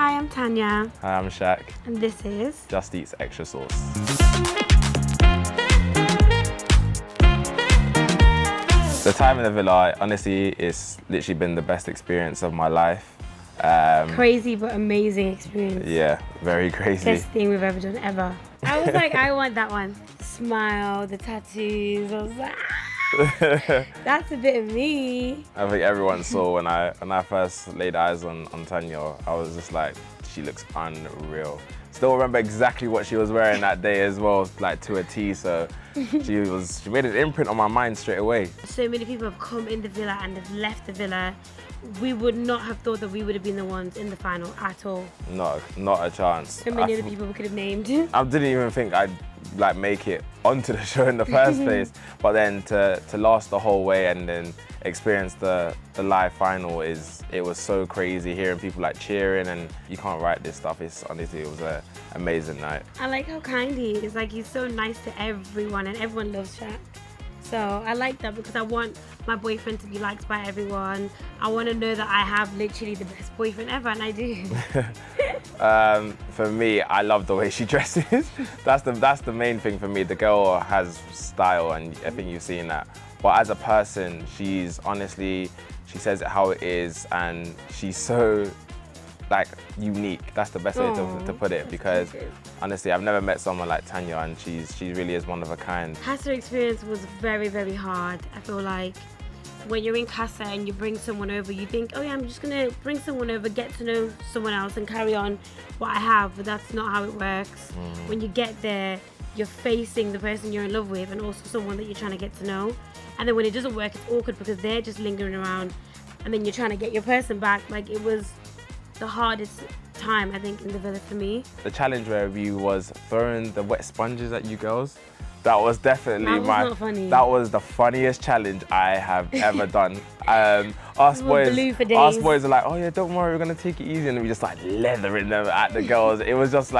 Hi, I'm Tanya. Hi, I'm Shaq. And this is Just Eats Extra Sauce. The time in the villa, honestly, it's literally been the best experience of my life. Crazy but amazing experience. Yeah, very crazy. Best thing we've ever done, ever. I was like, I want that one. Smile, the tattoos. I was like, that's a bit of me. I think everyone saw when I first laid eyes on Tanya, I was just like, she looks unreal. Still remember exactly what she was wearing that day as well, like to a T, so she made an imprint on my mind straight away. So many people have come in the villa and have left the villa. We would not have thought that we would have been the ones in the final at all. Not a chance. So many other people we could have named. I didn't even think I'd like make it onto the show in the first place, but then to last the whole way and then experience the live final it was so crazy, hearing people like cheering, and you can't write this stuff. Honestly, it was an amazing night. I like how kind he is. Like, he's so nice to everyone and everyone loves Shaq. So I like that because I want my boyfriend to be liked by everyone. I want to know that I have literally the best boyfriend ever, and I do. For me, I love the way she dresses. That's the main thing for me. The girl has style, and I think you've seen that. But as a person, she's honestly, she says it how it is, and she's so like unique. That's the best way to put it, because honestly, I've never met someone like Tanya, and she really is one of a kind. Casa experience was very, very hard. I feel like when you're in Casa and you bring someone over, you think, oh yeah, I'm just gonna bring someone over, get to know someone else and carry on what I have, but that's not how it works. When you get there, you're facing the person you're in love with and also someone that you're trying to get to know. And then when it doesn't work, it's awkward because they're just lingering around, and then you're trying to get your person back. Like, it was the hardest time, I think, in the villa for me. The challenge where we was throwing the wet sponges at you girls, that was definitely not funny. That was the funniest challenge I have ever done. Us boys are like, oh yeah, don't worry, we're gonna take it easy, and we just like leathering them at the girls. It was just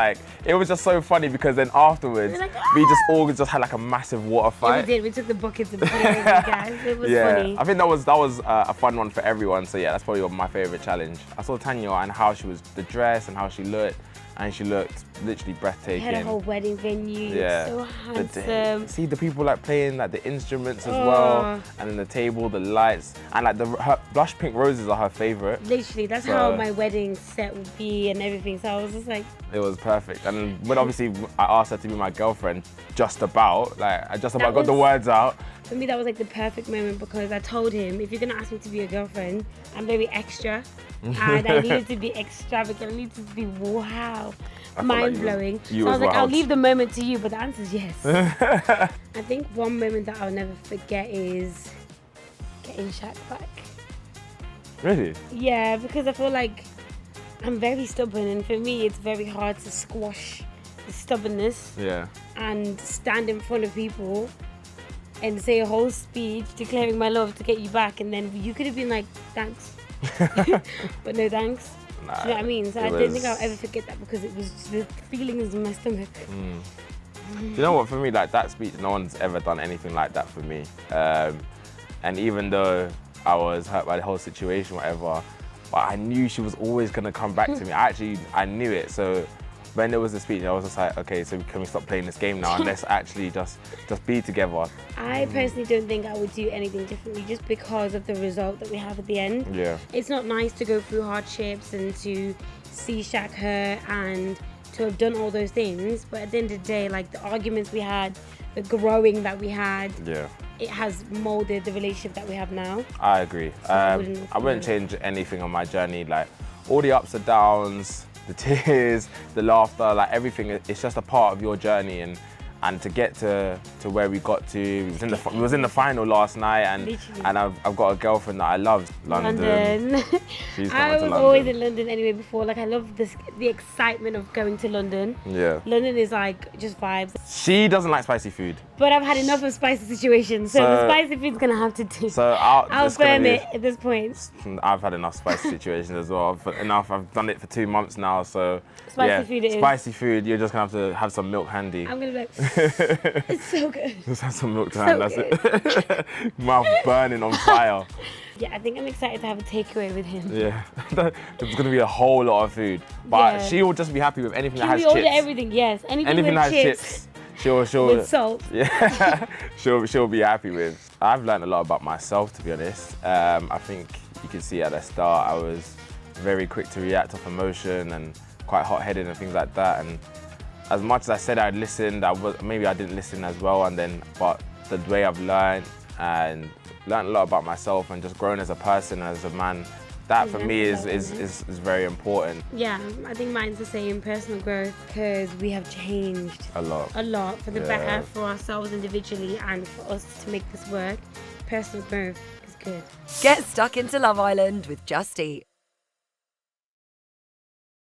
so funny because then afterwards like, we just all just had like a massive water fight. Yeah, we took the buckets and put it over the guys. It was funny. I think that was a fun one for everyone. So yeah, that's probably my favorite challenge. I saw Tanya and how she was, the dress and how she looked. And she looked literally breathtaking. Had a whole wedding venue. Yeah. So handsome. See the people like playing like the instruments as well, and then the table, the lights, and like her blush pink roses are her favorite. Literally, that's how my wedding set would be and everything. So I was just like, it was perfect. And when obviously I asked her to be my girlfriend, I got the words out. For me, that was like the perfect moment because I told him, if you're gonna ask me to be a girlfriend, I'm very extra. And I needed to be extravagant. I needed to be mind-blowing. So I was like, I'll leave the moment to you, but the answer is yes. I think one moment that I'll never forget is getting Shaq back. Really? Yeah, because I feel like I'm very stubborn, and for me, it's very hard to squash the stubbornness. Yeah. And stand in front of people and say a whole speech declaring my love to get you back, and then you could have been like, thanks. But no thanks. Nah, do you know what I mean? So I don't think I'll ever forget that because it was just the feelings in my stomach. Do you know what, for me, like that speech, no one's ever done anything like that for me. And even though I was hurt by the whole situation, whatever, but I knew she was always gonna come back to me. I knew it. So when there was a speech, I was just like, okay, so can we stop playing this game now and let's actually just be together. I personally don't think I would do anything differently just because of the result that we have at the end. Yeah. It's not nice to go through hardships and to see Shaq hurt and to have done all those things, but at the end of the day, like the arguments we had, the growing that we had, it has molded the relationship that we have now. I agree. So I wouldn't change anything on my journey. Like all the ups and downs, the tears, the laughter, like everything, it's just a part of your journey, and to get to where we got to, we was in the final last night, and I've got a girlfriend that I love, London. She's I was always in London anyway before. Like, I love the excitement of going to London. Yeah. London is like just vibes. She doesn't like spicy food. But I've had enough of spicy situations, so the spicy food's gonna have to do. So I'll firm it at this point. I've had enough spicy situations as well. I've done it for 2 months now, so spicy food it is. Spicy food, you're just gonna have to have some milk handy. I'm gonna be like, It's so good. Just have some milk to So hand, that's it. Mouth burning on fire. Yeah, I think I'm excited to have a takeaway with him. Yeah, there's gonna be a whole lot of food, but Yeah. she will just be happy with anything that Can has we order chips. everything? Yes, anything Anything with that has chips. chips, she'll With salt. Yeah, she'll be happy with. I've learned a lot about myself, to be honest. I think you can see at the start I was very quick to react off emotion and quite hot-headed and things like that. And as much as I said I'd listened, maybe I didn't listen as well. But the way I've learned a lot about myself and just grown as a person, as a man, that for me is very important. Yeah, I think mine's the same, personal growth, because we have changed A lot for the better for ourselves individually and for us to make this work. Personal growth is good. Get stuck into Love Island with Just Eat.